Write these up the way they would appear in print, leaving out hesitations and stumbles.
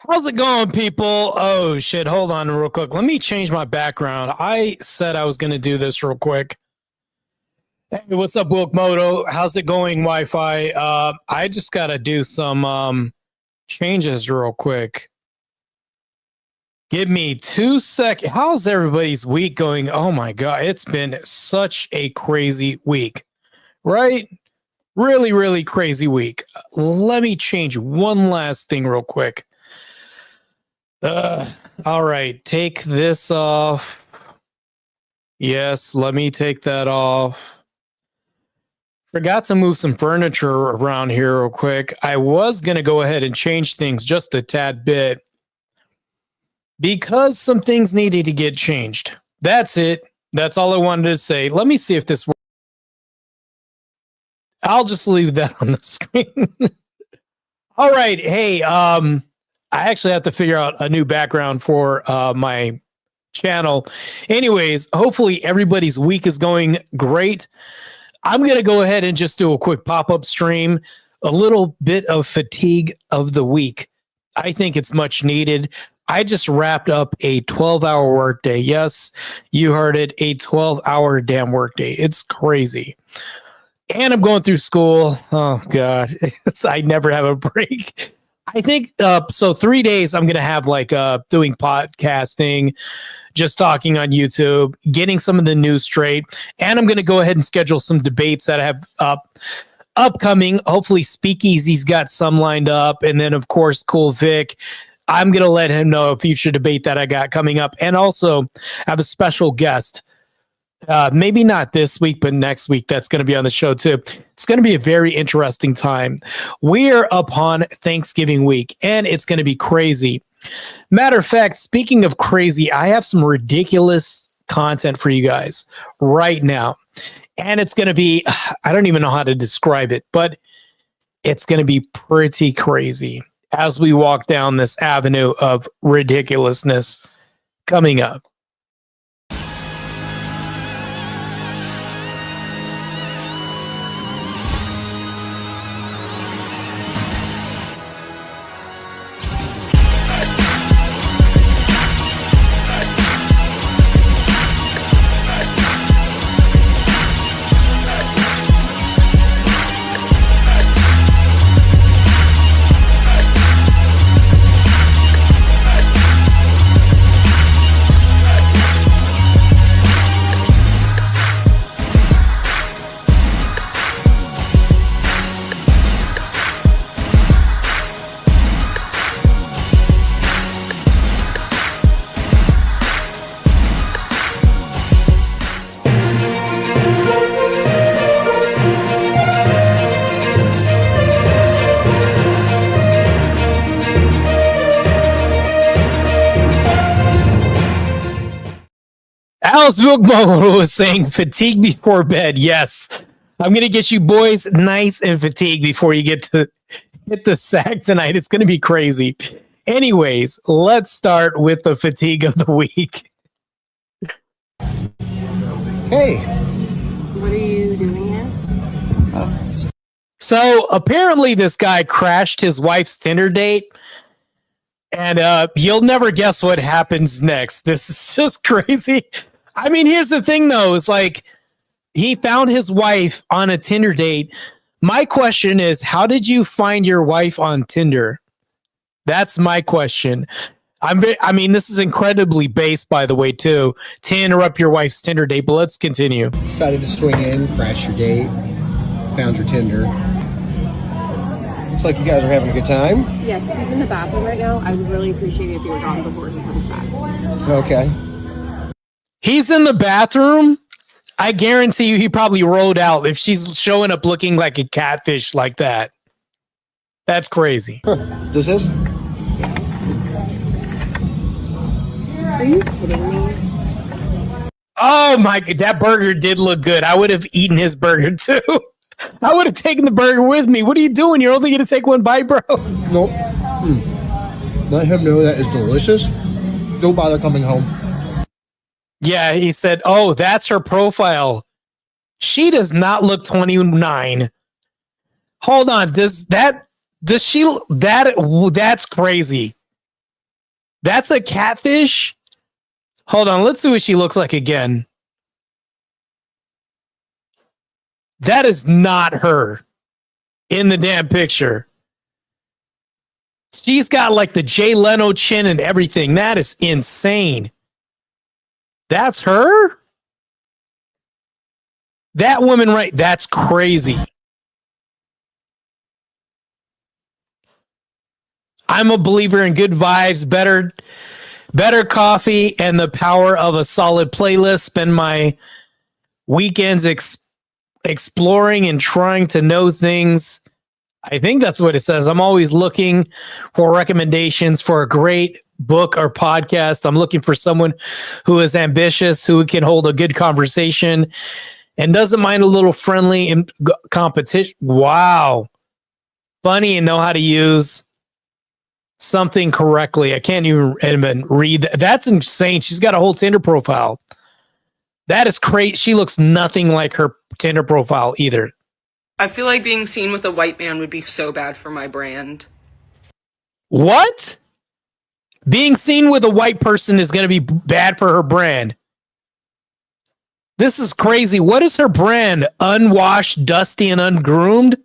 How's it going, people? Oh, shit. Hold on real quick. Let me change my background. I said I was going to do this real quick. Hey, what's up, Wilkmoto? How's it going, Wi Fi? I just got to do some changes real quick. Give me 2 seconds. How's everybody's week going? Oh, my God. It's been such a crazy week, right? Really, really crazy week. Let me change one last thing real quick. All right, take this off. Yes, let me take that off. Forgot to move some furniture around here real quick. I was going to go ahead and change things just a tad bit because some things needed to get changed. That's it. That's all I wanted to say. Let me see if this works. I'll just leave that on the screen. All right. Hey, I actually have to figure out a new background for my channel. Anyways, hopefully everybody's week is going great. I'm going to go ahead and just do a quick pop-up stream, a little bit of fatigue of the week. I think it's much needed. I just wrapped up a 12-hour workday. Yes, you heard it, a 12-hour damn workday. It's crazy. And I'm going through school. Oh, God. I never have a break. I think so 3 days I'm going to have like doing podcasting, just talking on YouTube, getting some of the news straight. And I'm going to go ahead and schedule some debates that I have upcoming. Hopefully Speakeasy's got some lined up. And then, of course, Cool Vic. I'm going to let him know a future debate that I got coming up. And also have a special guest. Maybe not this week, but next week. That's going to be on the show too. It's going to be a very interesting time. We're upon Thanksgiving week, and it's going to be crazy. Matter of fact, speaking of crazy, I have some ridiculous content for you guys right now. And it's going to be, I don't even know how to describe it, but it's going to be pretty crazy as we walk down this avenue of ridiculousness coming up. Alice Wilkmo was saying fatigue before bed. Yes. I'm going to get you boys nice and fatigued before you get to hit the sack tonight. It's going to be crazy. Anyways, let's start with the fatigue of the week. Hey. What are you doing here? So apparently this guy crashed his wife's Tinder date. And you'll never guess what happens next. This is just crazy. I mean, here's the thing, though. It's like he found his wife on a Tinder date. My question is, how did you find your wife on Tinder? That's my question. I mean, this is incredibly base, by the way, too, to interrupt your wife's Tinder date. But let's continue. Decided to swing in, crash your date, found your Tinder. Looks like you guys are having a good time. Yes, he's in the bathroom right now. I would really appreciate it if you were gone before he comes back. Okay. He's in the bathroom. I guarantee you he probably rolled out if she's showing up looking like a catfish like that. That's crazy. This is? Are you kidding me? Oh my God, that burger did look good. I would have eaten his burger too. I would have taken the burger with me. What are you doing? You're only going to take one bite, bro. Nope. Let him know that is delicious. Don't bother coming home. Yeah, he said, oh, that's her profile. She does not look 29. Hold on. That's crazy. That's a catfish? Hold on, let's see what she looks like again. That is not her in the damn picture. She's got like the Jay Leno chin and everything. That is insane. That's her? That woman, right? That's crazy. I'm a believer in good vibes, better coffee, and the power of a solid playlist. Spend my weekends exploring and trying to know things. I think that's what it says. I'm always looking for recommendations for a great book or podcast. I'm looking for someone who is ambitious, who can hold a good conversation, and doesn't mind a little friendly and competition. Wow. Funny and know how to use something correctly. I can't even read that. That's insane. She's got a whole Tinder profile. That is crazy. She looks nothing like her Tinder profile either. I feel like being seen with a white man would be so bad for my brand. What? Being seen with a white person is going to be bad for her brand. This is crazy. What is her brand? Unwashed, dusty, and ungroomed?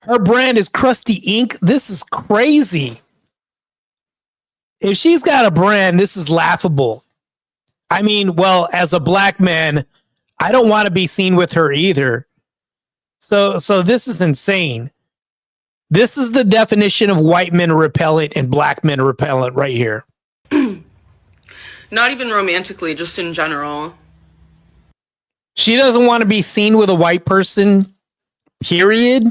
Her brand is Crusty Ink. This is crazy. If she's got a brand, this is laughable. I mean, well, as a black man, I don't want to be seen with her either. So this is insane. This is the definition of white men repellent and black men repellent right here. Not even romantically, just in general. She doesn't want to be seen with a white person, period.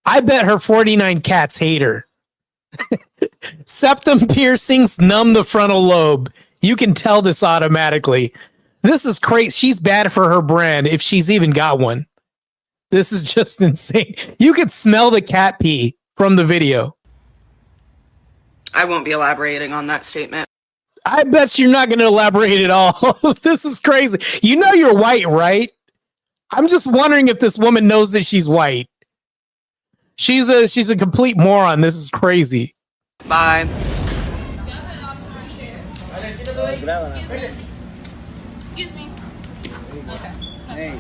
I bet her 49 cats hate her. Septum piercings numb the frontal lobe. You can tell this automatically. This is crazy. She's bad for her brand if she's even got one. This is just insane. You could smell the cat pee from the video. I won't be elaborating on that statement. I bet you're not going to elaborate at all. This is crazy. You know you're white, right? I'm just wondering if this woman knows that she's white. She's a complete moron. This is crazy. Bye. Excuse me. Hey,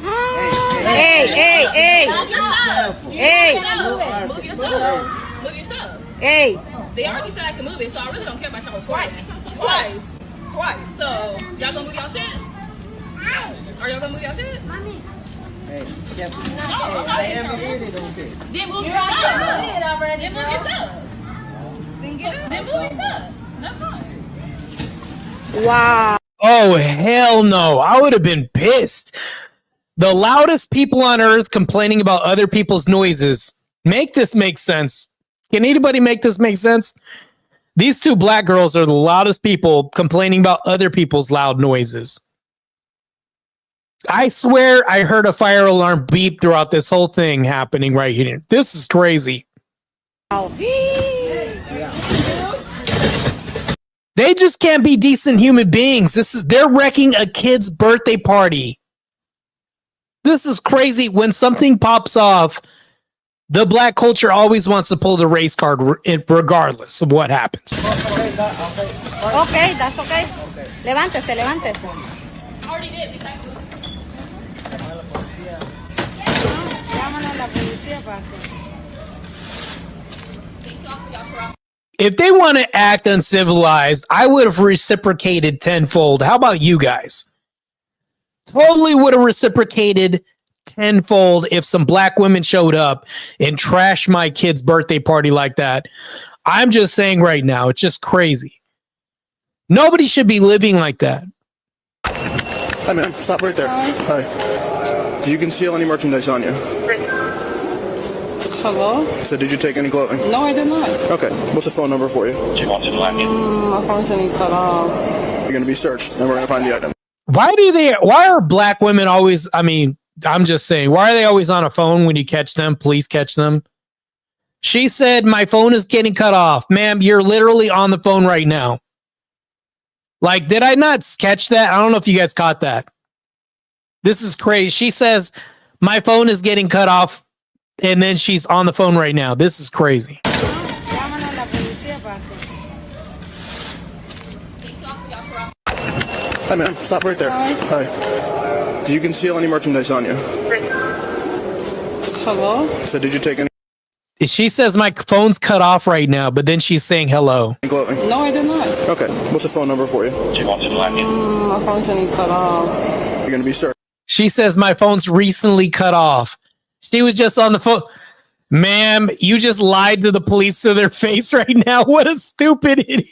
hey. Move your stuff. Move your stuff. Hey. They already said I can move it, so I really don't care about y'all twice. So, y'all gonna move y'all shit? Are y'all gonna move y'all shit? Hey, Oh, okay. Then move your stuff. Then move your stuff. Then move your stuff. That's fine. Wow. Oh, hell no. I would have been pissed. The loudest people on earth complaining about other people's noises. Make this make sense. Can anybody make this make sense? These two black girls are the loudest people complaining about other people's loud noises. I swear I heard a fire alarm beep throughout this whole thing happening right here. This is crazy. They just can't be decent human beings. They're wrecking a kid's birthday party. This is crazy. When something pops off, the black culture always wants to pull the race card regardless of what happens. Okay, that's okay. Levántese. I already did. Besides food. Llámanos a la policía para que... If they want to act uncivilized, I would have reciprocated tenfold. How about you guys? Totally would have reciprocated tenfold if some black women showed up and trashed my kid's birthday party like that. I'm just saying right now, it's just crazy. Nobody should be living like that. Hi, man. Stop right there. Hi. Do you conceal any merchandise on you? Hello? So did you take any clothing? No, I did not. Okay. What's the phone number for you? My phone's getting cut off. You're going to be searched, and we're going to find the item. Why are black women always, I'm just saying, why are they always on a phone when you catch them? Please catch them. She said, my phone is getting cut off. Ma'am, you're literally on the phone right now. Like, did I not catch that? I don't know if you guys caught that. This is crazy. She says, my phone is getting cut off, and then she's on the phone right now. This is crazy. Llámanos a la policía para que... Hi, ma'am. Stop right there. Hi. Do you conceal any merchandise on you? Hello? So did you take any She says my phone's cut off right now, but then she's saying hello. clothing? No, I did not. Okay. What's the phone number for you? My phone's getting cut off. You're going to be searched. She says my phone's recently cut off. She was just on the phone. Ma'am, you just lied to the police to their face right now. What a stupid idiot.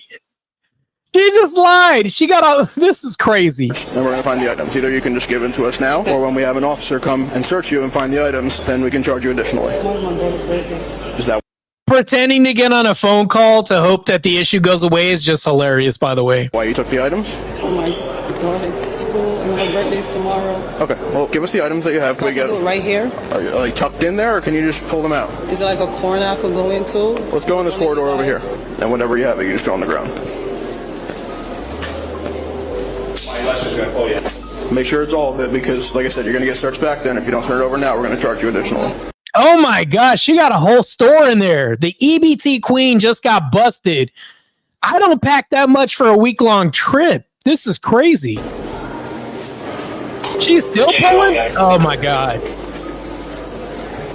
She just lied. She got all. This is crazy. And we're going to find the items. Either you can just give them to us now, or when we have an officer come and search you and find the items, then we can charge you additionally. Is that Pretending to get on a phone call to hope that the issue goes away is just hilarious, by the way. why you took the items? Oh my daughter's school and her birthday's tomorrow. Okay. Well, give us the items that you have. Can we get Do it them? right here. Are you like tucked in there, or can you just pull them out? Is it like a corner I could go into? Let's go in this corridor over here. And whatever you have, you just throw on the ground. Make sure it's all of it, because, like I said, you're going to get searched back then. If you don't turn it over now, we're going to charge you additionally. Oh my gosh, she got a whole store in there. The EBT queen just got busted. I don't pack that much for a week-long trip. This is crazy. She's still pulling? Oh my God.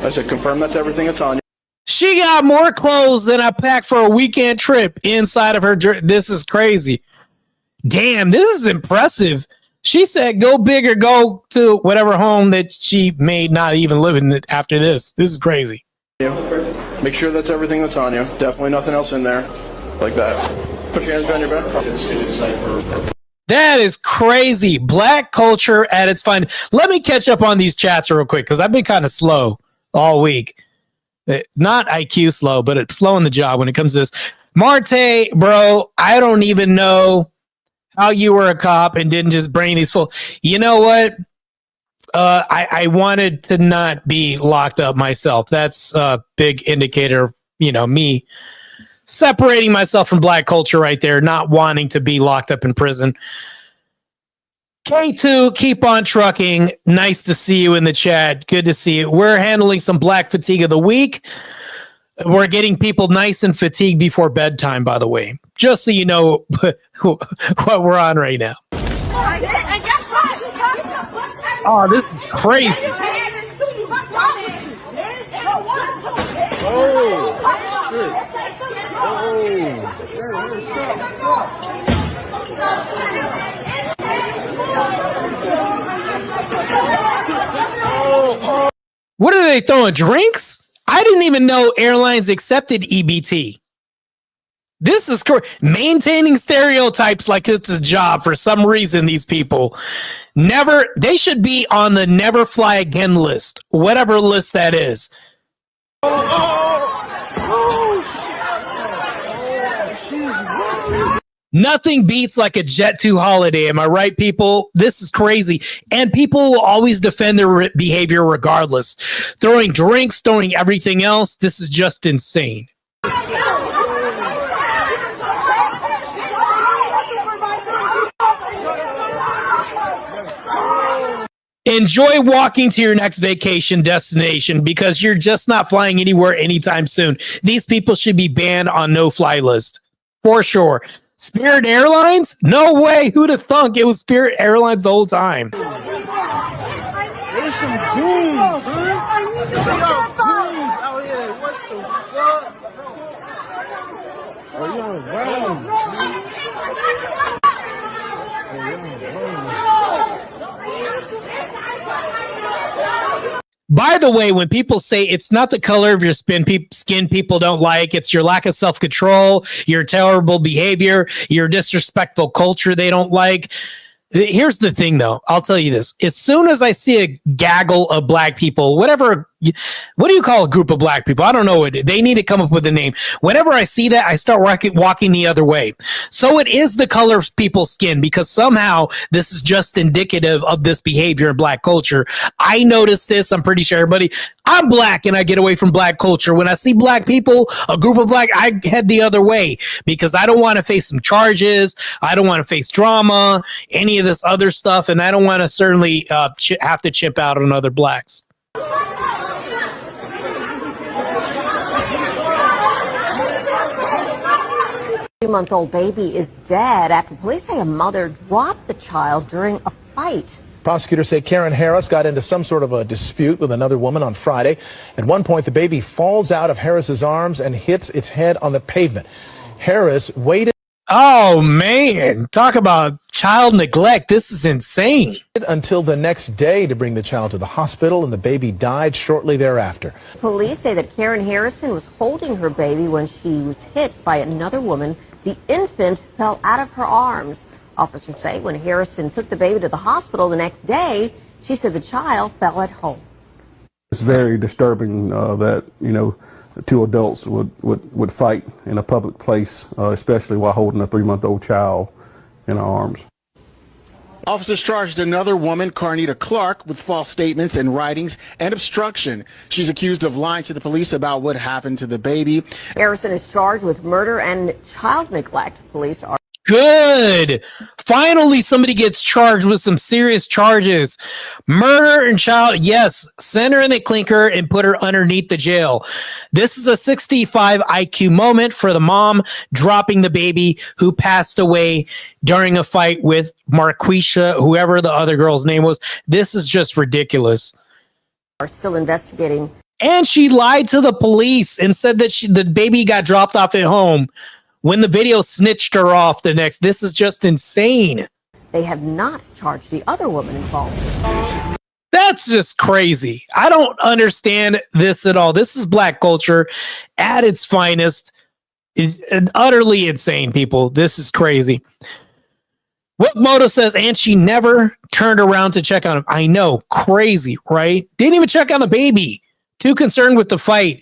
I said, confirm that's everything that's on you. She got more clothes than I packed for a weekend trip inside of her. This is crazy. Damn, this is impressive. She said, go big or go to whatever home that she may not even live in after this. This is crazy. Make sure that's everything that's on you. Definitely nothing else in there. Like that. Put your hands behind your back. That is crazy. Black culture at its finest. Let me catch up on these chats real quick because I've been kind of slow all week. Not IQ slow, but it's slow in the job when it comes to this. Marte, bro, I don't even know how you were a cop and didn't just bring these full. You know what? I wanted to not be locked up myself. That's a big indicator, me separating myself from black culture right there, not wanting to be locked up in prison. K2, keep on trucking. Nice to see you in the chat. Good to see you. We're handling some black fatigue of the week. We're getting people nice and fatigued before bedtime, by the way, just so you know what we're on right now. Oh, this is crazy. What are they throwing? Drinks? I didn't even know airlines accepted EBT. This is maintaining stereotypes like it's a job for some reason. These people they should be on the never fly again list, whatever list that is. Nothing beats like a Jet2 holiday. Am I right, people? This is crazy. And people will always defend their behavior regardless. Throwing drinks, throwing everything else. This is just insane. Enjoy walking to your next vacation destination because you're just not flying anywhere anytime soon. These people should be banned on no-fly list. For sure. Spirit Airlines? No way. Who'd have thunk it was Spirit Airlines the whole time? By the way, when people say it's not the color of your skin people don't like, it's your lack of self-control, your terrible behavior, your disrespectful culture they don't like. Here's the thing, though. I'll tell you this. As soon as I see a gaggle of black people, what do you call a group of black people? I don't know. They need to come up with a name. Whenever I see that, I start walking the other way. So it is the color of people's skin because somehow this is just indicative of this behavior in black culture. I noticed this. I'm pretty sure everybody. I'm black and I get away from black culture. When I see black people, a group of black, I head the other way because I don't want to face some charges. I don't want to face drama, any of this other stuff. And I don't want to certainly have to chimp out on other blacks. 3-month-old baby is dead after police say a mother dropped the child during a fight. Prosecutors say Karen Harris got into some sort of a dispute with another woman on Friday. At one point, the baby falls out of Harris's arms and hits its head on the pavement. Harris waited. Oh, man. Talk about child neglect. This is insane. Until the next day to bring the child to the hospital, and the baby died shortly thereafter. Police say that Karen Harrison was holding her baby when she was hit by another woman. The infant fell out of her arms. Officers say when Harrison took the baby to the hospital the next day, she said the child fell at home. It's very disturbing that, two adults would fight in a public place, especially while holding a 3-month-old child in our arms. Officers charged another woman, Carnita Clark, with false statements and writings and obstruction. She's accused of lying to the police about what happened to the baby. Harrison is charged with murder and child neglect. Police are Good. Finally, somebody gets charged with some serious charges. Murder and child. Yes. Send her in the clinker and put her underneath the jail. This is a 65 IQ moment for the mom dropping the baby who passed away during a fight with Marquisha, whoever the other girl's name was. This is just ridiculous. Are still investigating. And she lied to the police and said that the baby got dropped off at home when the video snitched her off the next. This is just insane. They have not charged the other woman involved. That's just crazy. I don't understand this at all. This is black culture at its finest. Utterly insane, people. This is crazy. Moto says, and she never turned around to check on him. I know. Crazy, right? Didn't even check on the baby. Too concerned with the fight.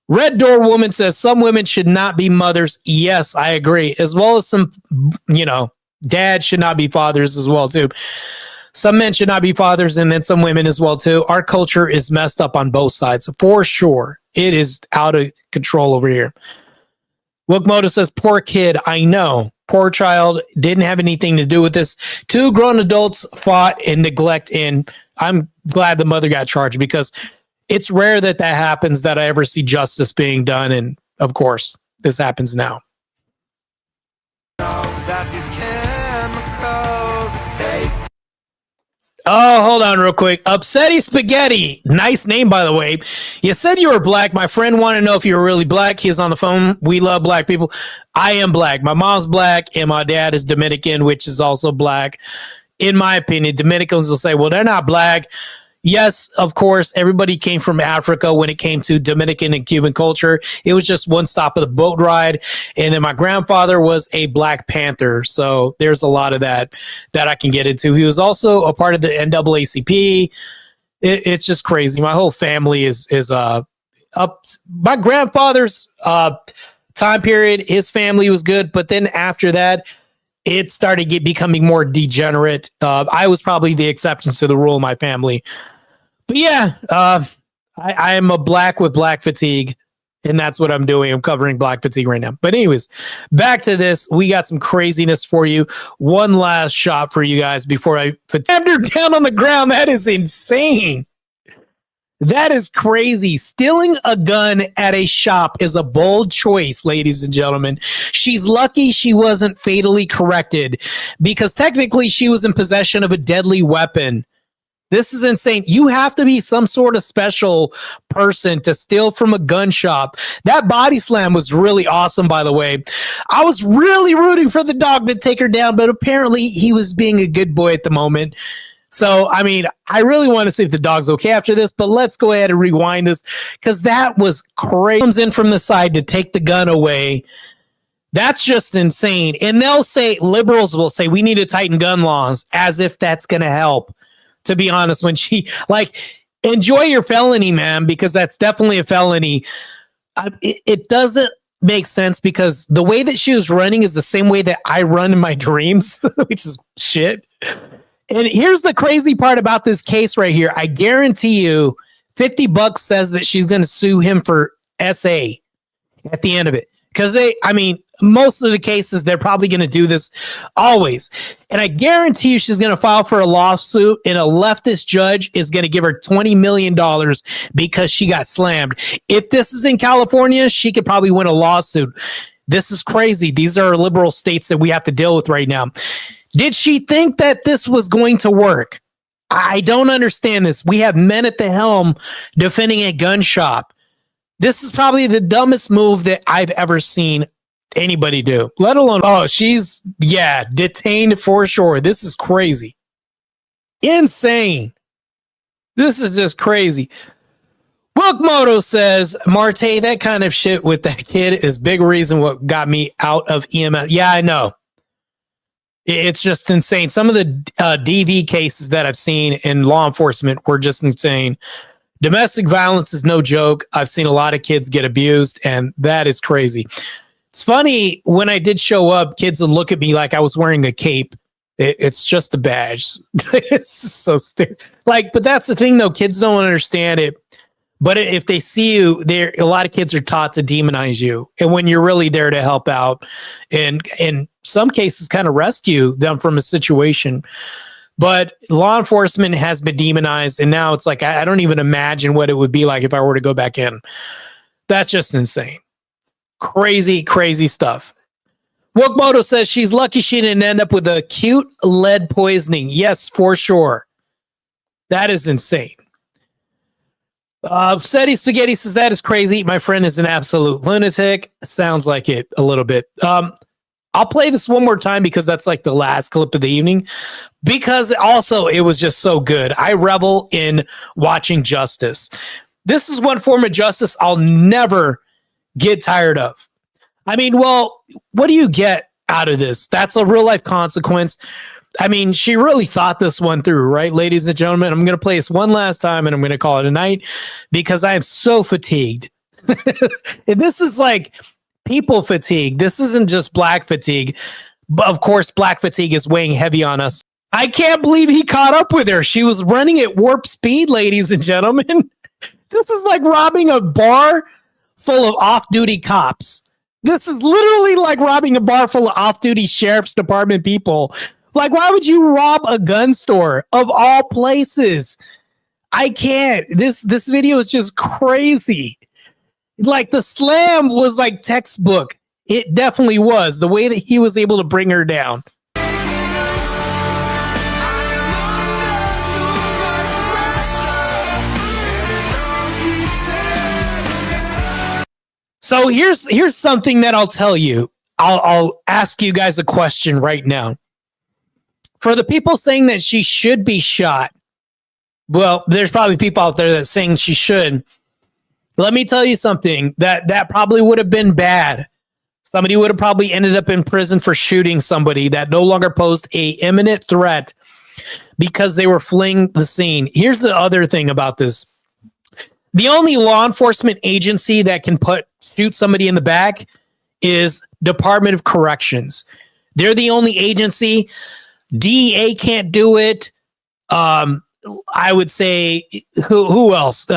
Red Door Woman says some women should not be mothers. Yes, I agree. As well as some, dads should not be fathers as well, too. Some men should not be fathers, and then some women as well, too. Our culture is messed up on both sides, for sure. It is out of control over here. Wilkmoto says, poor kid. I know. Poor child. Didn't have anything to do with this. 2 grown adults fought in neglect, and I'm glad the mother got charged because it's rare that happens, that I ever see justice being done. And of course, this happens now. Oh, hold on real quick. Upsetty Spaghetti. Nice name, by the way. You said you were black. My friend wanted to know if you were really black. He's on the phone. We love black people. I am black. My mom's black and my dad is Dominican, which is also black. In my opinion, Dominicans will say, well, they're not black. Yes, of course, everybody came from Africa when it came to Dominican and Cuban culture. It was just one stop of the boat ride. And then my grandfather was a Black Panther. So there's a lot of that I can get into. He was also a part of the NAACP. It's just crazy. My whole family is up. My grandfather's time period, his family was good. But then after that, it started becoming more degenerate. I was probably the exception to the rule in my family. But yeah, I am a black with black fatigue, and that's what I'm doing. I'm covering black fatigue right now. But anyways, back to this. We got some craziness for you. One last shot for you guys before I put her down on the ground. That is insane. That is crazy. Stealing a gun at a shop is a bold choice, ladies and gentlemen. She's lucky she wasn't fatally corrected because technically she was in possession of a deadly weapon. This is insane. You have to be some sort of special person to steal from a gun shop. That body slam was really awesome, by the way. I was really rooting for the dog to take her down, but apparently he was being a good boy at the moment. So, I mean, I really want to see if the dog's okay after this, but let's go ahead and rewind this because that was crazy. Comes in from the side to take the gun away. That's just insane. And they'll say, liberals will say, we need to tighten gun laws as if that's going to help. To be honest, when she enjoy your felony, man, because that's definitely a felony. It doesn't make sense because the way that she was running is the same way that I run in my dreams, which is shit. And here's the crazy part about this case right here. I guarantee you $50 says that she's going to sue him for SA at the end of it. Because most of the cases, they're probably going to do this always. And I guarantee you she's going to file for a lawsuit and a leftist judge is going to give her $20 million because she got slammed. If this is in California, she could probably win a lawsuit This is crazy. These are liberal states that we have to deal with right now. Did she think that this was going to work? I don't understand this. We have men at the helm defending a gun shop. This is probably the dumbest move that I've ever seen anybody do, let alone, oh, she's, yeah, detained for sure. This is crazy. Insane. This is just crazy. Bookmoto says, Marte, that kind of shit with that kid is big reason what got me out of EMS. Yeah, I know. It's just insane. Some of the DV cases that I've seen in law enforcement were just insane. Domestic violence is no joke. I've seen a lot of kids get abused, and that is crazy. It's funny, when I did show up, kids would look at me like I was wearing a cape. It's just a badge. It's so stupid. Like, but that's the thing, though. Kids don't understand it. But if they see you, there, a lot of kids are taught to demonize you. And when you're really there to help out, and in some cases, kind of rescue them from a situation. But law enforcement has been demonized, and now it's like I don't even imagine what it would be like if I were to go back in. That's just insane. Crazy, crazy stuff. Wokmoto says she's lucky she didn't end up with acute lead poisoning. Yes, for sure. That is insane. Seti Spaghetti says that is crazy. My friend is an absolute lunatic. Sounds like it a little bit. I'll play this one more time because that's like the last clip of the evening. Because also it was just so good. I revel in watching justice. This is one form of justice I'll never get tired of. I mean, well, what do you get out of this? That's a real life consequence. I mean, she really thought this one through, right, ladies and gentlemen? I'm going to play this one last time and I'm going to call it a night because I am so fatigued. And this is like people fatigue. This isn't just black fatigue. But of course, black fatigue is weighing heavy on us. I can't believe he caught up with her. She was running at warp speed, ladies and gentlemen. This is like robbing a bar full of off-duty cops. This is literally like robbing a bar full of off-duty sheriff's department people. Like, why would you rob a gun store of all places? I can't. This video is just crazy. Like, the slam was like textbook. It definitely was. The way that he was able to bring her down. So here's something that I'll tell you. I'll ask you guys a question right now. For the people saying that she should be shot, well, there's probably people out there that saying she should. Let me tell you something. That probably would have been bad. Somebody would have probably ended up in prison for shooting somebody that no longer posed a imminent threat because they were fleeing the scene. Here's the other thing about this. The only law enforcement agency that can shoot somebody in the back is Department of Corrections. They're the only agency. DEA can't do it. I would say who else?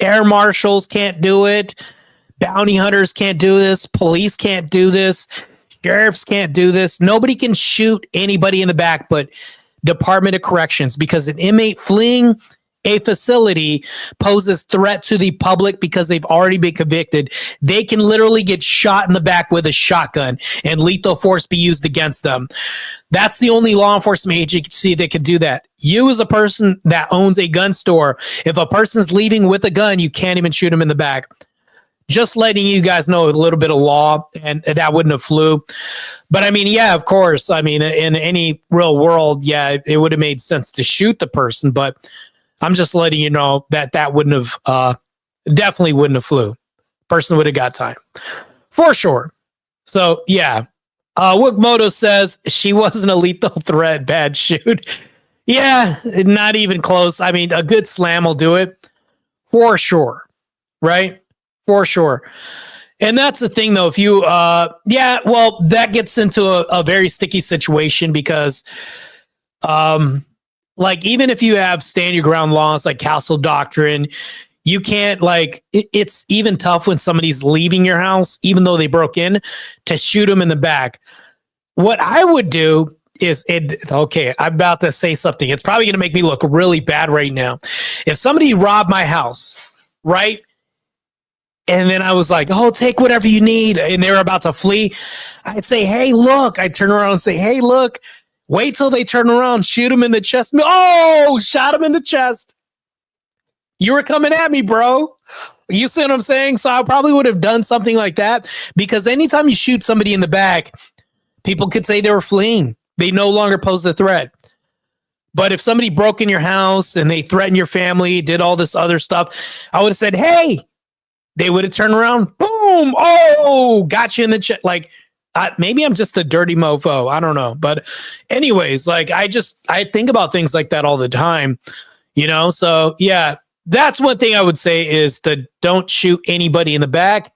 Air marshals can't do it. Bounty hunters can't do this. Police can't do this. Sheriffs can't do this. Nobody can shoot anybody in the back but Department of Corrections, because an inmate fleeing a facility poses threat to the public because they've already been convicted. They can literally get shot in the back with a shotgun and lethal force be used against them. That's the only law enforcement agency that can do that. You, as a person that owns a gun store, if a person's leaving with a gun, you can't even shoot him in the back. Just letting you guys know a little bit of law, and that wouldn't have flew. But I mean, yeah, of course. I mean, in any real world, yeah, it would have made sense to shoot the person, but I'm just letting you know that wouldn't have, definitely wouldn't have flew. Person would have got time for sure. So yeah, Wokmoto says she wasn't a lethal threat. Bad shoot. Yeah, not even close. I mean, a good slam will do it for sure. Right? For sure. And that's the thing though. If you, yeah, well, that gets into a very sticky situation because, like, even if you have stand your ground laws like Castle Doctrine, you can't, like, it's even tough when somebody's leaving your house, even though they broke in, to shoot them in the back. What I would do is, okay, I'm about to say something. It's probably going to make me look really bad right now. If somebody robbed my house, right? And then I was like, oh, take whatever you need. And they were about to flee. I'd say, hey, look. I'd turn around and say, hey, look. Wait till they turn around, shoot him in the chest. Oh, shot him in the chest. You were coming at me, bro. You see what I'm saying? So I probably would have done something like that, because anytime you shoot somebody in the back, people could say they were fleeing. They no longer pose the threat. But if somebody broke in your house and they threatened your family, did all this other stuff, I would have said, hey. They would have turned around, boom, oh, got you in the chest. Like, maybe I'm just a dirty mofo. I don't know. But anyways, like, I think about things like that all the time, you know? So yeah, that's one thing I would say is to don't shoot anybody in the back,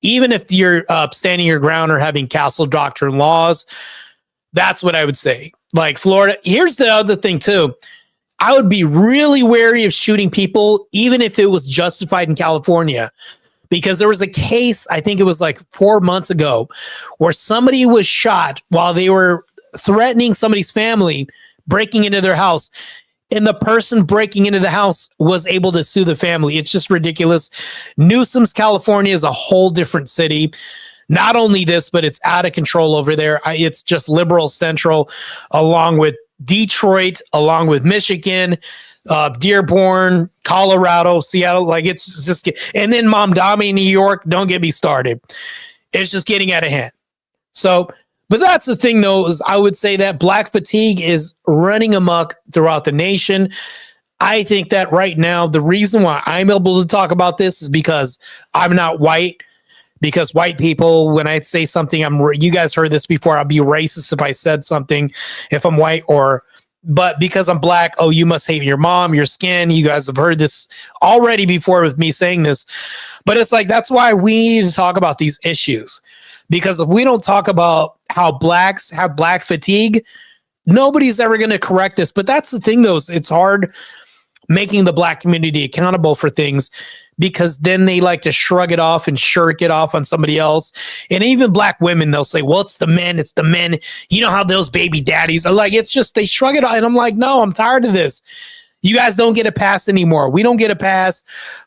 even if you're standing your ground or having castle doctrine laws. That's what I would say. Like Florida, here's the other thing too. I would be really wary of shooting people, even if it was justified in California, because there was a case, I think it was like 4 months ago, where somebody was shot while they were threatening somebody's family, breaking into their house. And the person breaking into the house was able to sue the family. It's just ridiculous. Newsom's California is a whole different city. Not only this, but it's out of control over there. It's just liberal central, along with Detroit, along with Michigan, Dearborn, Colorado, Seattle. Like, it's just, and then Mamdani, New York. Don't get me started. It's just getting out of hand. So, but that's the thing, though, is I would say that black fatigue is running amok throughout the nation. I think that right now, the reason why I'm able to talk about this is because I'm not white. Because white people, when I say something, you guys heard this before, I'll be racist if I said something, if I'm white, but because I'm black, oh, you must hate your mom, your skin. You guys have heard this already before with me saying this. But it's like, that's why we need to talk about these issues. Because if we don't talk about how blacks have black fatigue, nobody's ever going to correct this. But that's the thing, though, it's hard making the black community accountable for things, because then they like to shrug it off and shirk it off on somebody else. And even black women, they'll say, well, it's the men. You know how those baby daddies are like, it's just, they shrug it off. And I'm like, no, I'm tired of this. You guys don't get a pass anymore. We don't get a pass.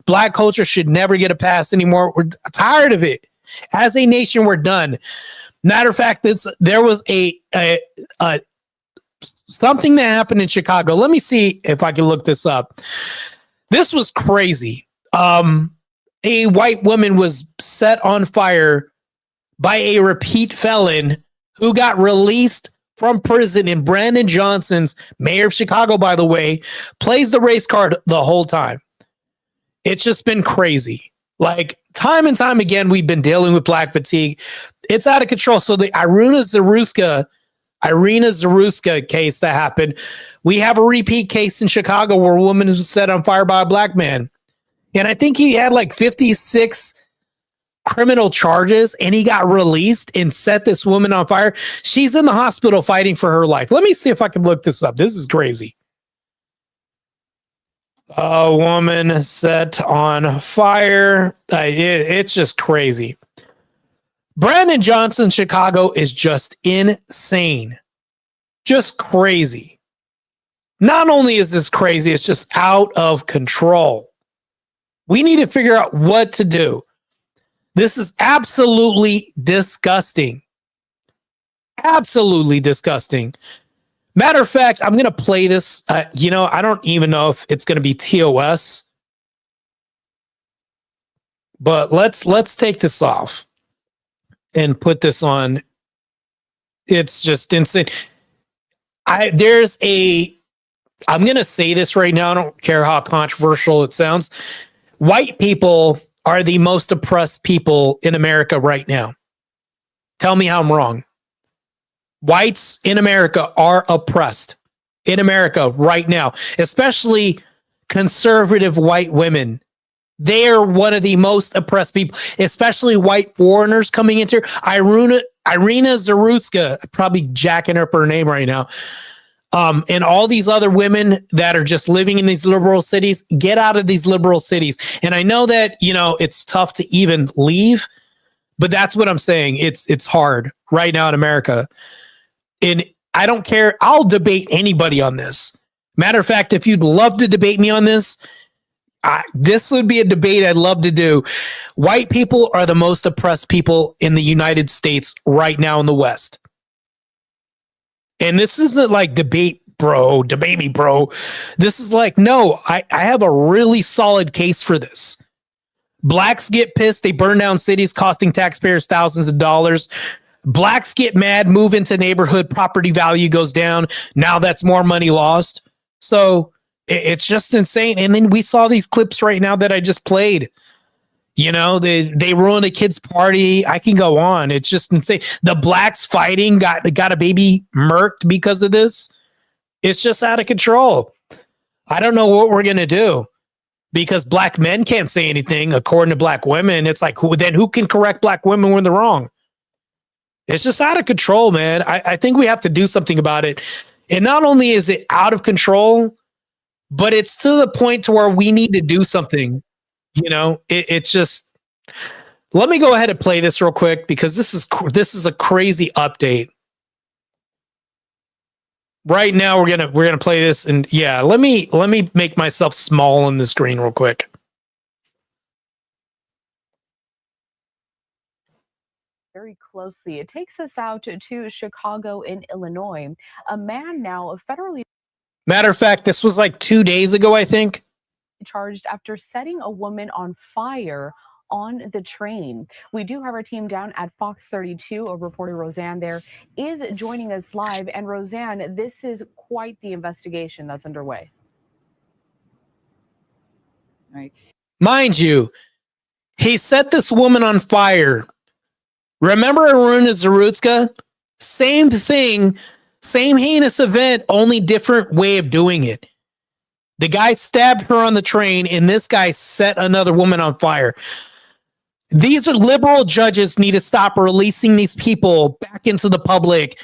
Black culture should never get a pass anymore. We're tired of it. As a nation, we're done. Matter of fact, there was a something that happened in Chicago. Let me see if I can look this up. This was crazy. A white woman was set on fire by a repeat felon who got released from prison. And Brandon Johnson's, mayor of Chicago, by the way, plays the race card the whole time. It's just been crazy. Like, time and time again, we've been dealing with black fatigue. It's out of control. So the Irina Zaruska case that happened, we have a repeat case in Chicago where a woman was set on fire by a black man. And I think he had like 56 criminal charges, and he got released and set this woman on fire. She's in the hospital fighting for her life. Let me see if I can look this up. This is crazy. A woman set on fire. It's just crazy. Brandon Johnson, Chicago, is just insane. Just crazy. Not only is this crazy, it's just out of control. We need to figure out what to do. This is absolutely disgusting. Absolutely disgusting. Matter of fact, I'm going to play this. I don't even know if it's going to be TOS. But let's take this off and put this on. It's just insane. I'm going to say this right now. I don't care how controversial it sounds. White people are the most oppressed people in America right now. Tell me how I'm wrong. Whites in America are oppressed in America right now, especially conservative white women. They are one of the most oppressed people, especially white foreigners coming into Irina Zaruska, probably jacking up her name right now. And all these other women that are just living in these liberal cities, get out of these liberal cities. And I know that, it's tough to even leave, but that's what I'm saying. It's hard right now in America. And I don't care. I'll debate anybody on this. Matter of fact, if you'd love to debate me on this, This would be a debate I'd love to do. White people are the most oppressed people in the United States right now in the West. And this isn't like debate me, bro. This is like, no, I have a really solid case for this. Blacks get pissed. They burn down cities, costing taxpayers thousands of dollars. Blacks get mad, move into neighborhood, property value goes down. Now that's more money lost. So it's just insane. And then we saw these clips right now that I just played. You know, they ruined a kid's party. I can go on. It's just insane. The blacks fighting got a baby murked because of this. It's just out of control. I don't know what we're going to do because black men can't say anything according to black women. It's like, who can correct black women when they're wrong? It's just out of control, man. I think we have to do something about it. And not only is it out of control, but it's to the point to where we need to do something. You know, it's just, let me go ahead and play this real quick because this is a crazy update. Right now we're gonna play this, and yeah, let me make myself small on the screen real quick. Very closely. It takes us out to Chicago in Illinois. A man now federally Matter of fact, this was like 2 days ago, I think. Charged after setting a woman on fire on the train. We do have our team down at Fox 32. A reporter, Roseanne, there is joining us live. And Roseanne, this is quite the investigation that's underway. Right. Mind you, he set this woman on fire. Remember Aruna Zarutska? Same thing, same heinous event, only different way of doing it. The guy stabbed her on the train, and this guy set another woman on fire. These are liberal judges need to stop releasing these people back into the public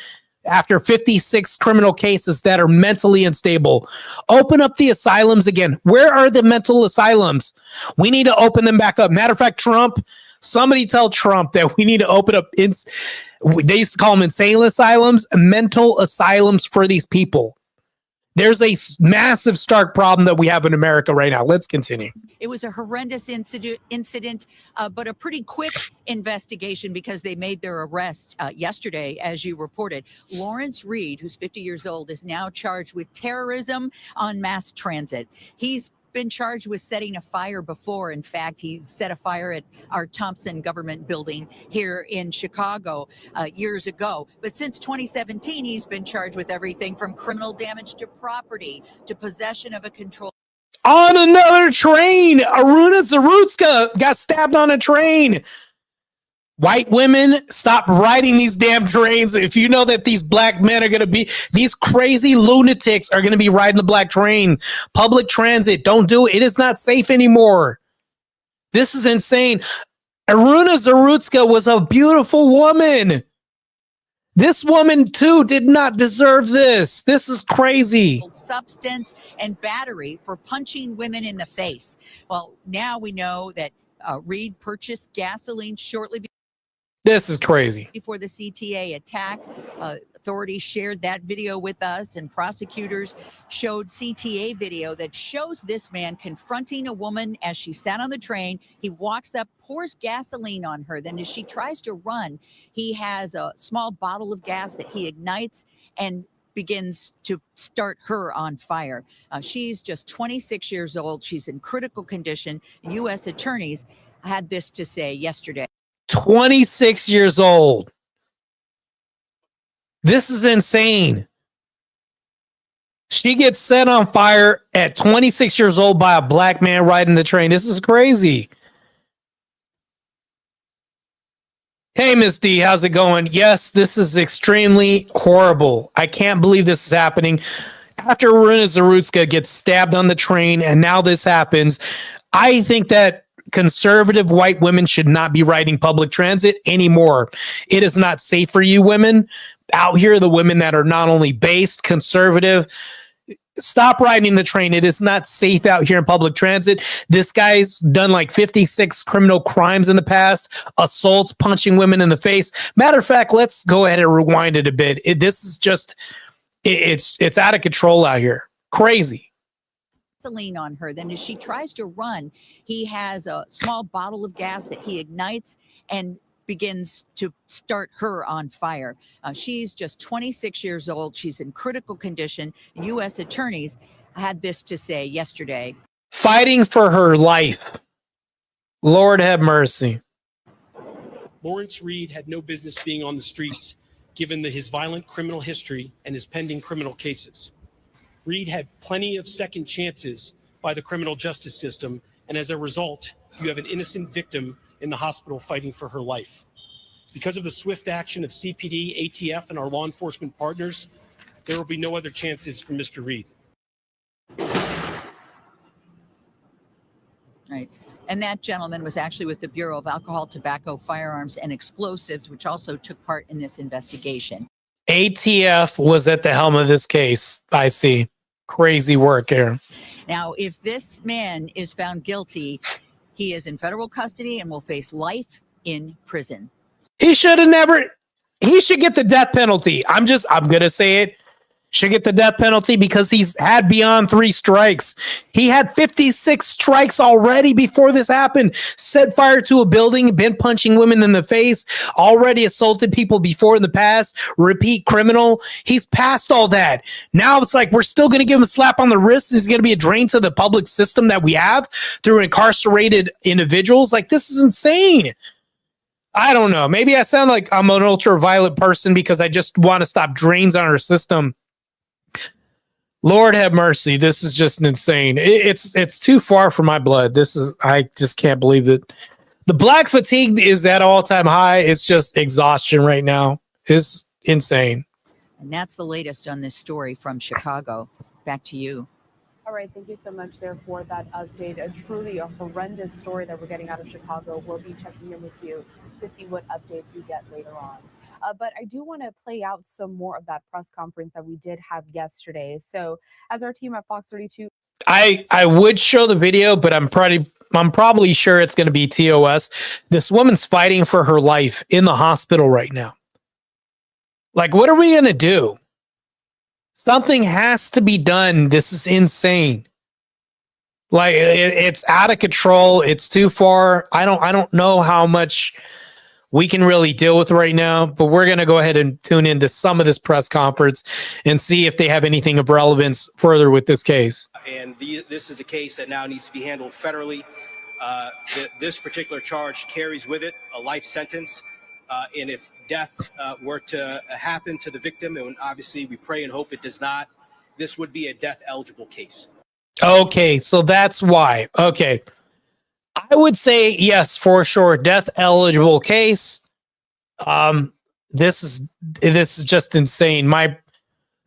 after 56 criminal cases that are mentally unstable. Open up the asylums again. Where are the mental asylums? We need to open them back up. Matter of fact, somebody tell Trump that we need to open up, they used to call them insane asylums, mental asylums for these people. There's a massive, stark problem that we have in America right now. Let's continue. It was a horrendous incident, but a pretty quick investigation because they made their arrest yesterday, as you reported. Lawrence Reed, who's 50 years old, is now charged with terrorism on mass transit. He's been charged with setting a fire before. In fact, he set a fire at our Thompson government building here in Chicago years ago. But since 2017, he's been charged with everything from criminal damage to property to possession of a controlled. On another train, Aruna Zarutska got stabbed on a train. White women, stop riding these damn trains. If you know that these black men are going to be, these crazy lunatics are going to be riding the black train. Public transit, don't do it. It is not safe anymore. This is insane. Aruna Zarutska was a beautiful woman. This woman, too, did not deserve this. This is crazy. Substance and battery for punching women in the face. Well, now we know that Reed purchased gasoline shortly before. This is crazy. Before the CTA attack, authorities shared that video with us, and prosecutors showed CTA video that shows this man confronting a woman as she sat on the train. He walks up, pours gasoline on her. Then as she tries to run, he has a small bottle of gas that he ignites and begins to start her on fire. She's just 26 years old. She's in critical condition. U.S. attorneys had this to say yesterday. 26 years old. This is insane. She gets set on fire at 26 years old by a black man riding the train. This is crazy. Hey, Miss D, how's it going? Yes, this is extremely horrible. I can't believe this is happening. After Aruna Zarutska gets stabbed on the train and now this happens, I think that conservative white women should not be riding public transit anymore. It is not safe for you women out here, the women that are not only based, conservative. Stop riding the train. It is not safe out here in public transit. This guy's done like 56 criminal crimes in the past, assaults, punching women in the face. Matter of fact, let's go ahead and rewind it a bit. This is just, it's out of control out here. Crazy. gasoline on her. Then as she tries to run, he has a small bottle of gas that he ignites and begins to start her on fire. She's just 26 years old. She's in critical condition. U.S. attorneys had this to say yesterday. Fighting for her life. Lord have mercy. Lawrence Reed had no business being on the streets given his violent criminal history and his pending criminal cases. Reed had plenty of second chances by the criminal justice system, and as a result, you have an innocent victim in the hospital fighting for her life. Because of the swift action of CPD, ATF, and our law enforcement partners, there will be no other chances for Mr. Reed. Right. And that gentleman was actually with the Bureau of Alcohol, Tobacco, Firearms, and Explosives, which also took part in this investigation. ATF was at the helm of this case. I see. Crazy work here. Now, if this man is found guilty, he is in federal custody and will face life in prison. He should get the death penalty. I'm going to say it. Should get the death penalty because he's had beyond 3 strikes. He had 56 strikes already before this happened. Set fire to a building, been punching women in the face, already assaulted people before in the past, repeat criminal. He's past all that. Now it's like we're still going to give him a slap on the wrist. He's going to be a drain to the public system that we have through incarcerated individuals. Like, this is insane. I don't know. Maybe I sound like I'm an ultra-violent person because I just want to stop drains on our system. Lord have mercy. This is just insane. It's too far for my blood. I just can't believe it. The black fatigue is at all-time high. It's just exhaustion right now. It's insane. And that's the latest on this story from Chicago. Back to you. All right, thank you so much there for that update. Truly a horrendous story that we're getting out of Chicago. We'll be checking in with you to see what updates we get later on. But I do want to play out some more of that press conference that we did have yesterday. So as our team at Fox 32, I would show the video, but I'm probably sure it's going to be TOS. This woman's fighting for her life in the hospital right now. Like, what are we going to do? Something has to be done. This is insane. Like, it's out of control. It's too far. I don't know how much we can really deal with right now, but we're going to go ahead and tune into some of this press conference and see if they have anything of relevance further with this case. And this is a case that now needs to be handled federally. This particular charge carries with it a life sentence. And if death were to happen to the victim, and obviously we pray and hope it does not, this would be a death-eligible case. Okay, so that's why. Okay. I would say yes, for sure. Death eligible case. This is just insane. My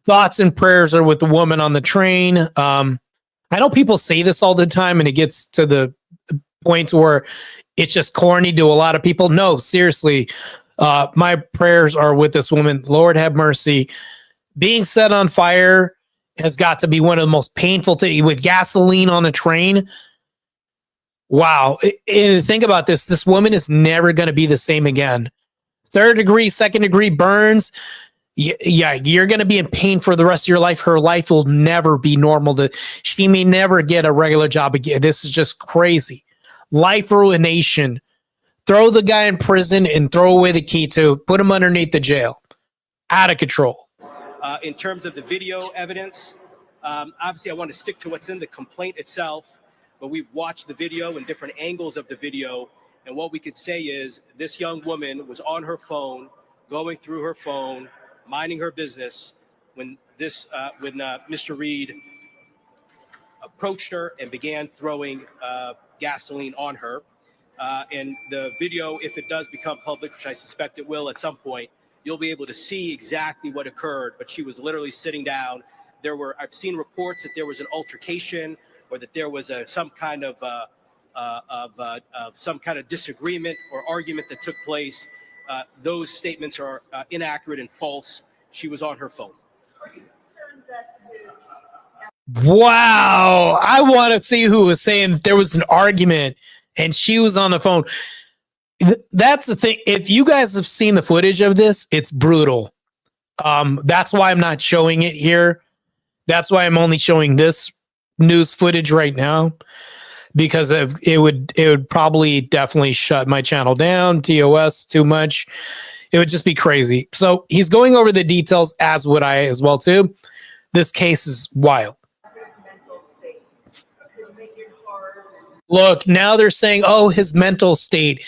thoughts and prayers are with the woman on the train. I know people say this all the time, and it gets to the point where it's just corny to a lot of people. No, seriously. My prayers are with this woman. Lord have mercy. Being set on fire has got to be one of the most painful things with gasoline on the train. Wow. And think about this. This woman is never going to be the same again. 3rd degree, 2nd degree burns. Yeah, you're going to be in pain for the rest of your life. Her life will never be normal. She may never get a regular job again. This is just crazy. Life ruination. Throw the guy in prison and throw away the key to put him underneath the jail. Out of control. In terms of the video evidence, obviously I want to stick to what's in the complaint itself. But we've watched the video and different angles of the video. And what we could say is this young woman was on her phone, going through her phone, minding her business when Mr. Reed approached her and began throwing gasoline on her. And the video, if it does become public, which I suspect it will at some point, you'll be able to see exactly what occurred. But she was literally sitting down. I've seen reports that there was an altercation, or that there was some kind of disagreement or argument that took place. Those statements are inaccurate and false. She was on her phone. Wow. I want to see who was saying there was an argument and she was on the phone. That's the thing. If you guys have seen the footage of this, it's brutal. That's why I'm not showing it here. That's why I'm only showing this news footage right now because it would probably definitely shut my channel down. TOS too much. It would just be crazy. So he's going over the details, as would I as well too. This case is wild. Look, now they're saying, oh, his mental state.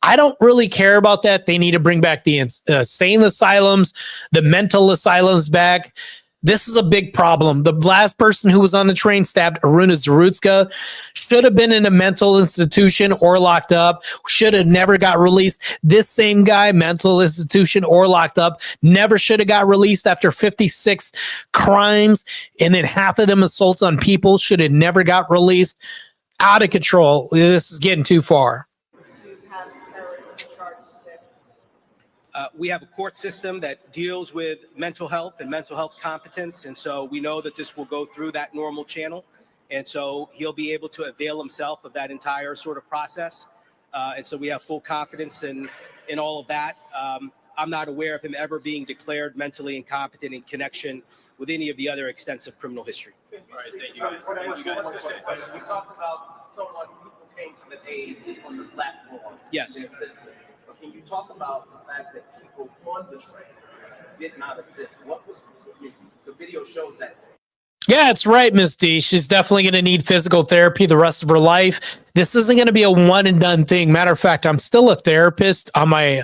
I don't really care about that. They need to bring back the insane asylums, the mental asylums back. This is a big problem. The last person who was on the train stabbed Aruna Zarutska should have been in a mental institution or locked up, should have never got released. This same guy, mental institution or locked up, never should have got released after 56 crimes, and then half of them assaults on people, should have never got released. Out of control. This is getting too far. We have a court system that deals with mental health and mental health competence. And so we know that this will go through that normal channel. And so he'll be able to avail himself of that entire sort of process. And so we have full confidence in all of that. I'm not aware of him ever being declared mentally incompetent in connection with any of the other extensive criminal history. All right, thank you guys. Thank you guys. We talked about someone who came to the aid on the platform. Yes. And assisted. Can you talk about the fact that people on the train did not assist? What was the video shows that? Yeah, it's right, Miss D. She's definitely going to need physical therapy the rest of her life. This isn't going to be a one and done thing. Matter of fact, I'm still a therapist on my.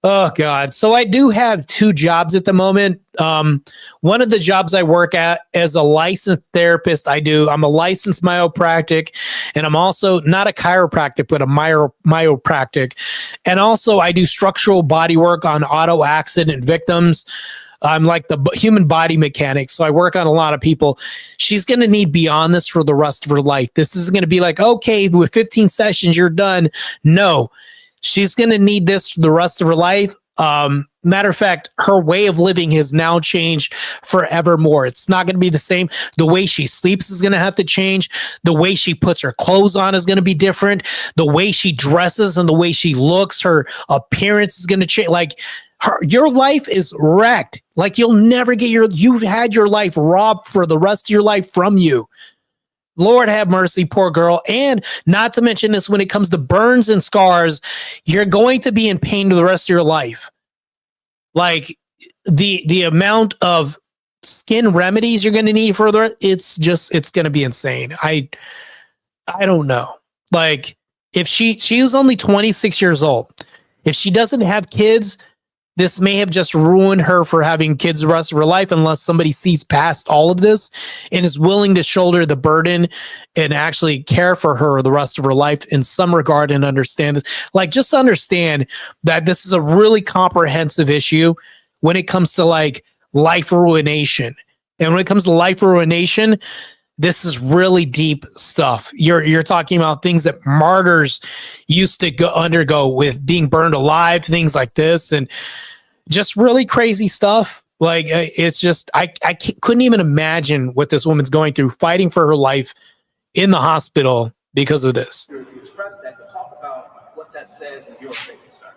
Oh God. So I do have 2 jobs at the moment. One of the jobs I work at as a licensed therapist, I'm a licensed myopractic, and I'm also not a chiropractic, but a myopractic. And also I do structural body work on auto accident victims. I'm like the human body mechanic. So I work on a lot of people. She's going to need beyond this for the rest of her life. This isn't going to be like, okay, with 15 sessions, you're done. No. She's going to need this for the rest of her life. Matter of fact, her way of living has now changed forevermore. It's not going to be the same. The way she sleeps is going to have to change. The way she puts her clothes on is going to be different. The way she dresses and the way she looks, her appearance is going to change. Like your life is wrecked. Like you've had your life robbed for the rest of your life from you. Lord have mercy, poor girl. And not to mention this, when it comes to burns and scars, you're going to be in pain the rest of your life. Like the amount of skin remedies you're going to need further, it's going to be insane. I don't know. Like if she was only 26 years old, if she doesn't have kids, this may have just ruined her for having kids the rest of her life, unless somebody sees past all of this and is willing to shoulder the burden and actually care for her the rest of her life in some regard and understand this. Like, just understand that this is a really comprehensive issue when it comes to like life ruination. And when it comes to life ruination, this is really deep stuff. You're talking about things that martyrs used to undergo with being burned alive, things like this, and just really crazy stuff. Like it's just I couldn't even imagine what this woman's going through, fighting for her life in the hospital because of this. You expressed that, but talk about what that says in your opinion, sir.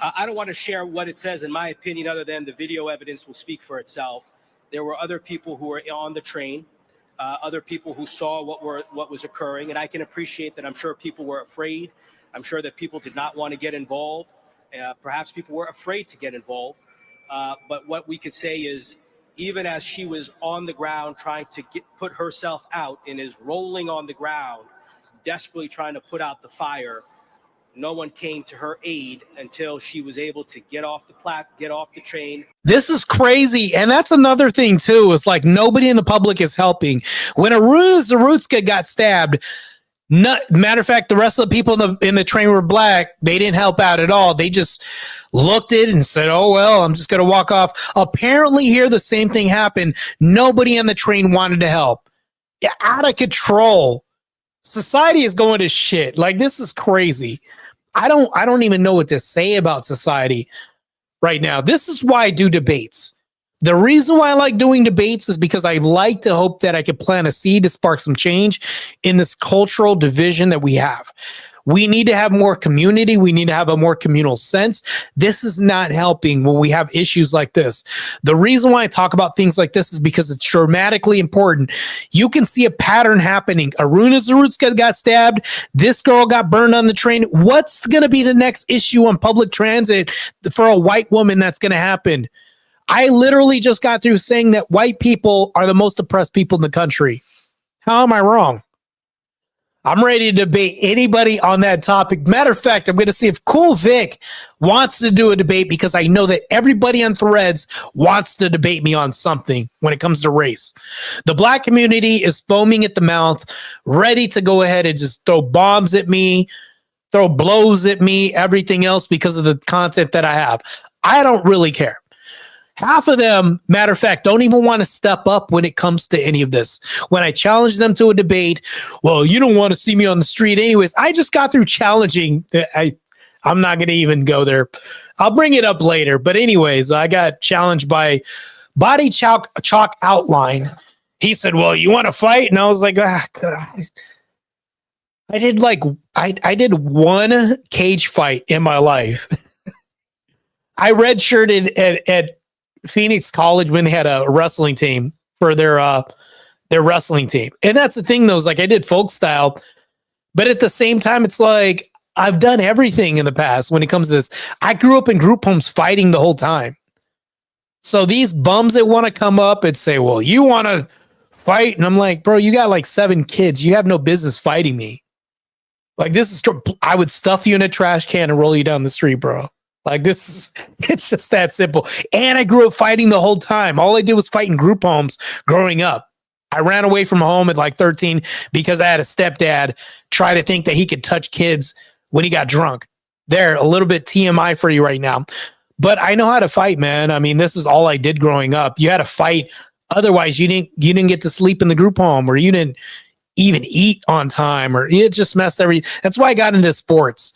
I don't want to share what it says in my opinion, other than the video evidence will speak for itself. There were other people who were on the train. Other people who saw what was occurring, and I can appreciate that. I'm sure people were afraid. I'm sure that people did not want to get involved. Perhaps people were afraid to get involved. But what we could say is, even as she was on the ground trying to put herself out and is rolling on the ground, desperately trying to put out the fire, no one came to her aid until she was able to get off the train. This is crazy. And that's another thing too, is like nobody in the public is helping. When Aruna Zarutska got stabbed, matter of fact, the rest of the people in the train were black. They didn't help out at all. They just looked at it and said, oh, well, I'm just going to walk off. Apparently here, the same thing happened. Nobody on the train wanted to help. Out of control. Society is going to shit. Like, this is crazy. I don't even know what to say about society right now. This is why I do debates. The reason why I like doing debates is because I like to hope that I could plant a seed to spark some change in this cultural division that we have. We need to have more community. We need to have a more communal sense. This is not helping when we have issues like this. The reason why I talk about things like this is because it's dramatically important. You can see a pattern happening. Aruna Zarutska got stabbed. This girl got burned on the train. What's going to be the next issue on public transit for a white woman that's going to happen? I literally just got through saying that white people are the most oppressed people in the country. How am I wrong? I'm ready to debate anybody on that topic. Matter of fact, I'm going to see if Cool Vic wants to do a debate, because I know that everybody on Threads wants to debate me on something when it comes to race. The black community is foaming at the mouth, ready to go ahead and just throw bombs at me, throw blows at me, everything else because of the content that I have. I don't really care. Half of them, matter of fact, don't even want to step up when it comes to any of this. When I challenge them to a debate, well, you don't want to see me on the street anyways. I just got through challenging. I'm not going to even go there. I'll bring it up later. But anyways, I got challenged by Body Chalk Outline. He said, well, you want to fight? And I was like, I did one cage fight in my life. I redshirted at Phoenix College when they had a wrestling team for their wrestling team. And that's the thing, though, is like I did folk style, but at the same time, it's like I've done everything in the past when it comes to this. I grew up in group homes fighting the whole time. So these bums that want to come up and say, well, you want to fight? And I'm like, bro, you got like 7 kids. You have no business fighting me. Like, this is, I would stuff you in a trash can and roll you down the street, bro. Like, it's just that simple. And I grew up fighting the whole time. All I did was fight in group homes growing up. I ran away from home at like 13 because I had a stepdad try to think that he could touch kids when he got drunk. There, a little bit TMI for you right now. But I know how to fight, man. I mean, this is all I did growing up. You had to fight. Otherwise, you didn't get to sleep in the group home, or you didn't even eat on time, or it just messed everything. That's why I got into sports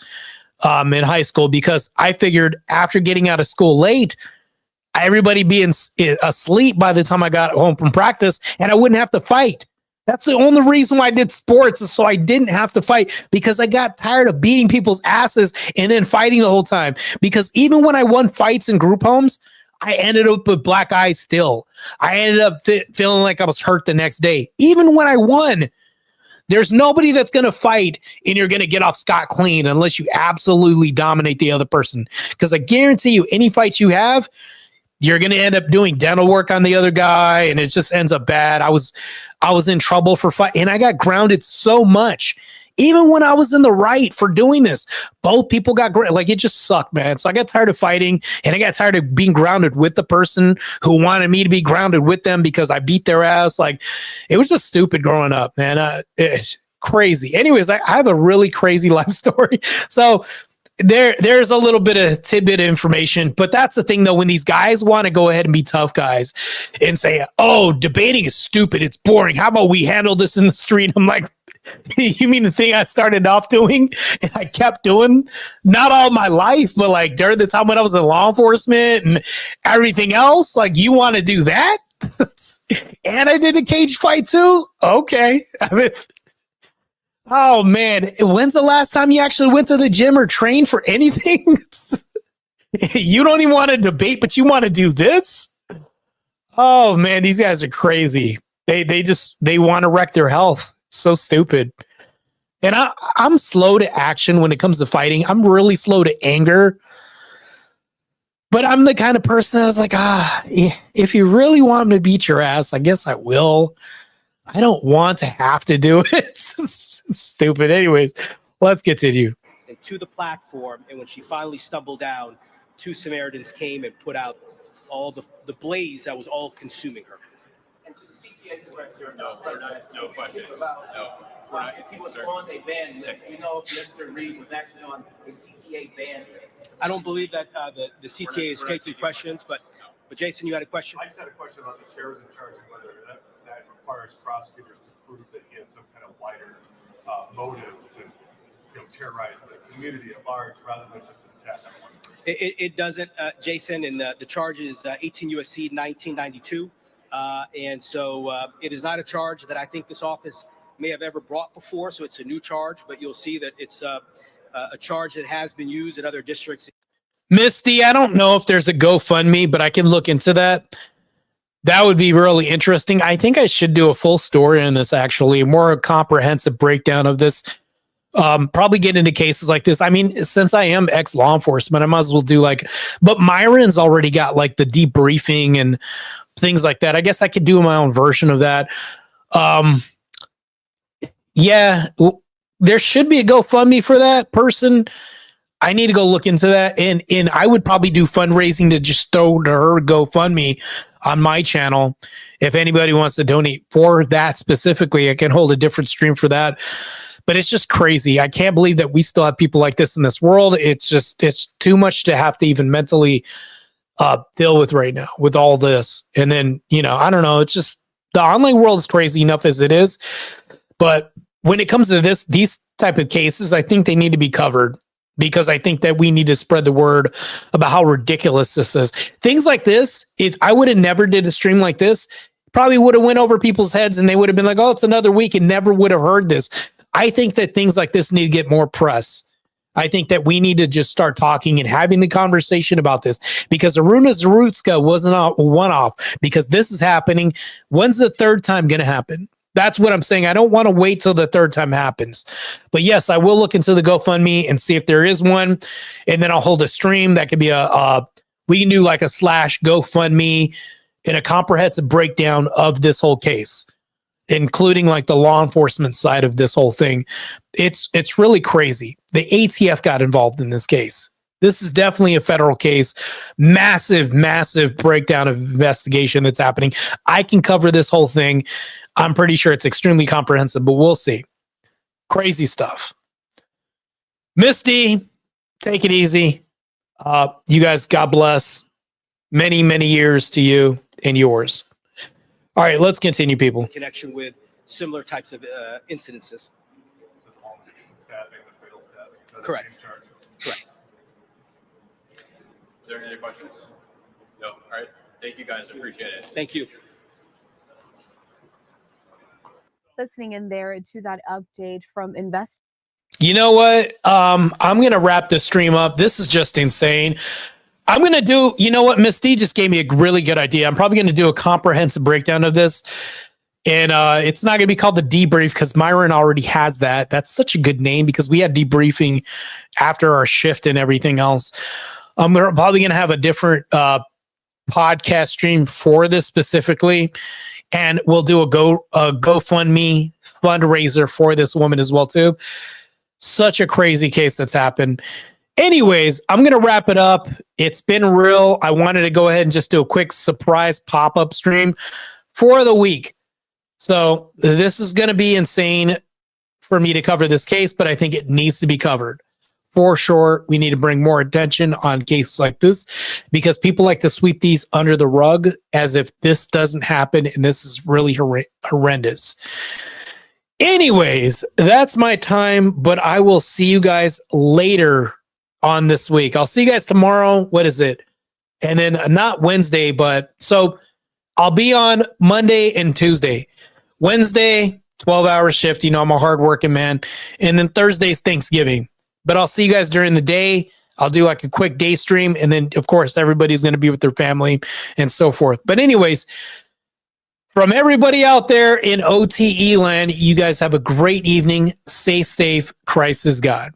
in high school, because I figured after getting out of school late, everybody being asleep by the time I got home from practice, and I wouldn't have to fight. That's the only reason why I did sports, is so I didn't have to fight, because I got tired of beating people's asses and then fighting the whole time. Because even when I won fights in group homes, I ended up with black eyes still. I ended up feeling like I was hurt the next day. Even when I won, there's nobody that's going to fight and you're going to get off scot-clean unless you absolutely dominate the other person. Because I guarantee you, any fights you have, you're going to end up doing dental work on the other guy, and it just ends up bad. I was in trouble for fight, and I got grounded so much. Even when I was in the right for doing this, both people got like, it just sucked, man. So I got tired of fighting, and I got tired of being grounded with the person who wanted me to be grounded with them because I beat their ass. Like, it was just stupid growing up, man. It's crazy. Anyways, I have a really crazy life story. So there's a little bit of tidbit of information, but that's the thing, though. When these guys want to go ahead and be tough guys and say, oh, debating is stupid, it's boring, how about we handle this in the street? I'm like, you mean the thing I started off doing and I kept doing, not all my life, but like during the time when I was in law enforcement and everything else? Like, you want to do that? And I did a cage fight too? Okay. I mean, oh man, when's the last time you actually went to the gym or trained for anything? You don't even want to debate, but you want to do this? Oh man, these guys are crazy. They want to wreck their health. So stupid. And I'm slow to action when it comes to fighting. I'm really slow to anger. But I'm the kind of person that was like, if you really want me to beat your ass, I guess I will. I don't want to have to do it. It's stupid. Anyways, let's continue. And to the platform, and when she finally stumbled down, 2 Samaritans came and put out all the blaze that was all consuming her. And to the CTA director, no question. If he was on a ban list, we know if Mr. Reed was actually on a CTA ban list. I don't believe that the CTA is taking questions, but Jason, you had a question? I just had a question about the terrorism charge and whether that requires prosecutors to prove that he had some kind of wider motive to terrorize the community at large rather than just an attack on one person. It doesn't, Jason, and the charge is 18 U.S.C. 1992. And so it is not a charge that I think this office may have ever brought before. So it's a new charge, but you'll see that it's a charge that has been used in other districts. Misty, I don't know if there's a GoFundMe, but I can look into that. That would be really interesting. I think I should do a full story on this, actually, a more comprehensive breakdown of this. Probably get into cases like this. I mean, since I am ex-law enforcement, I might as well do but Myron's already got like the debriefing and things like that. I guess I could do my own version of that. Yeah, there should be a GoFundMe for that person. I need to go look into that. And I would probably do fundraising to just throw to her GoFundMe on my channel. If anybody wants to donate for that specifically, I can hold a different stream for that. But it's just crazy. I can't believe that we still have people like this in this world. It's too much to have to even mentally deal with right now with all this. And then, I don't know. It's just the online world is crazy enough as it is. But when it comes to these type of cases, I think they need to be covered, because I think that we need to spread the word about how ridiculous this is. Things like this, if I would have never did a stream like this, probably would have went over people's heads and they would have been like, oh, it's another week, and never would have heard this. I think that things like this need to get more press. I think that we need to just start talking and having the conversation about this, because Aruna Zarutska wasn't a one-off, because this is happening. When's the third time going to happen? That's what I'm saying. I don't want to wait till the third time happens. But yes, I will look into the GoFundMe and see if there is one. And then I'll hold a stream. That could be we can do like a / GoFundMe and a comprehensive breakdown of this whole case, including like the law enforcement side of this whole thing. It's really crazy. The ATF got involved in this case. This is definitely a federal case. Massive, massive breakdown of investigation that's happening. I can cover this whole thing. I'm pretty sure it's extremely comprehensive, but we'll see. Crazy stuff. Misty, take it easy. You guys, God bless. Many, many years to you and yours. All right, let's continue, people. In connection with similar types of incidences. Correct. Correct. Are there any other questions? No. All right. Thank you, guys. Appreciate it. Thank you. Listening in there to that update from Invest. You know what? I'm going to wrap this stream up. This is just insane. I'm going to do, you know what? Miss D just gave me a really good idea. I'm probably going to do a comprehensive breakdown of this. And it's not going to be called the debrief, because Myron already has that. That's such a good name, because we had debriefing after our shift and everything else. We're probably going to have a different podcast stream for this specifically. And we'll do a GoFundMe fundraiser for this woman as well, too. Such a crazy case that's happened. Anyways, I'm going to wrap it up. It's been real. I wanted to go ahead and just do a quick surprise pop-up stream for the week. So this is going to be insane for me to cover this case, but I think it needs to be covered. For sure, we need to bring more attention on cases like this, because people like to sweep these under the rug as if this doesn't happen, and this is really horrendous. Anyways, that's my time, but I will see you guys later on this week. I'll see you guys tomorrow. What is it? And then not Wednesday, but so I'll be on Monday and Tuesday. Wednesday, 12-hour shift. You know, I'm a hardworking man. And then Thursday's Thanksgiving. But I'll see you guys during the day. I'll do like a quick day stream. And then, of course, everybody's going to be with their family and so forth. But anyways, from everybody out there in OTE land, you guys have a great evening. Stay safe. Christ is God.